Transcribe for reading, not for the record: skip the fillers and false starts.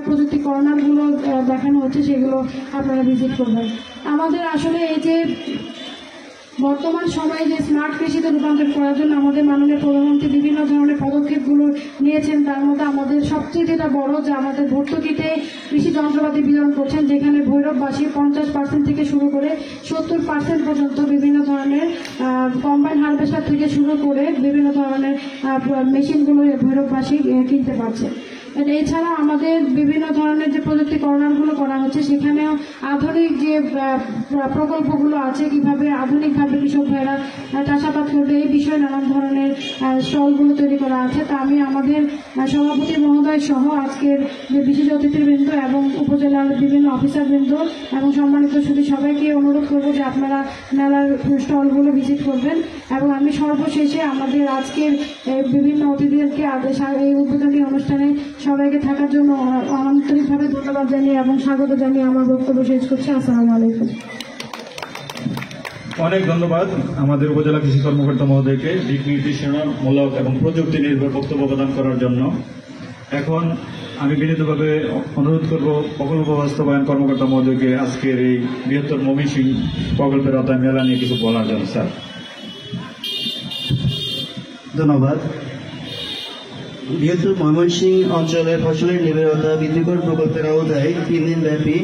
প্রযুক্তি কর্নারগুলো দেখানো হচ্ছে, সেগুলো আপনারা ভিজিট করবেন। আমাদের আসলে এই যে বর্তমান সময়ে যে স্মার্ট কৃষিতে রূপান্তর করার জন্য আমাদের মাননীয় প্রধানমন্ত্রী বিভিন্ন ধরনের পদক্ষেপগুলো নিয়েছেন, তার মধ্যে আমাদের সবচেয়ে যেটা বড় যে আমাদের ভর্তুকিতে কৃষি যন্ত্রপাতি বিতরণ করছেন, যেখানে ভৈরববাসী 50% থেকে শুরু করে 70% পর্যন্ত বিভিন্ন ধরনের কম্বাইন হারভেস্টার থেকে শুরু করে বিভিন্ন ধরনের মেশিনগুলো ভৈরববাসী কিনতে পারছে। এছাড়া আমাদের বিভিন্ন ধরনের যে প্রযুক্তি কর্নারগুলো করা হচ্ছে, সেখানেও আধুনিক যে প্রকল্পগুলো আছে, কিভাবে আধুনিকভাবে কৃষক ভাইরা চাষাবাদ করবে এই বিষয়ে নানান ধরনের স্টলগুলো তৈরি করা আছে। তা আমি আমাদের সভাপতি মহোদয় সহ আজকের যে বিশেষ অতিথিবৃন্দ এবং উপজেলার বিভিন্ন অফিসারবৃন্দ এবং সম্মানিত সুধী সবাইকে অনুরোধ করবো যে আপনারা মেলার স্টলগুলো ভিজিট করবেন। এবং আমি সর্বশেষে আমাদের আজকের বিভিন্ন অতিথিদেরকে এই উদ্বোধনী অনুষ্ঠানে সবাইকে থাকার জন্য আন্তরিকভাবে ধন্যবাদ জানিয়ে এবং স্বাগত জানিয়ে আমার বক্তব্য শেষ করছি। আসসালামু আলাইকুম। অনেক ধন্যবাদ আমাদের উপজেলা কৃষি কর্মকর্তা মহোদয়কে দিক নির্দেশনামূলক এবং প্রযুক্তি নির্ভর বক্তব্য প্রদান করার জন্য। এখন আমি বিনীতভাবে অনুরোধ করব প্রকল্প বাস্তবায়ন কর্মকর্তা মহোদয়কে আজকের এই বৃহত্তর ময়মনসিংহ প্রকল্পের আওতায় মেলা নিয়ে কিছু বলার জন্য। স্যার। ধন্যবাদ। বৃহত্তর ময়মনসিংহ অঞ্চলে ফসলের নিবিড়তা বৃদ্ধিকর প্রকল্পের আওতায় 3 দিনব্যাপী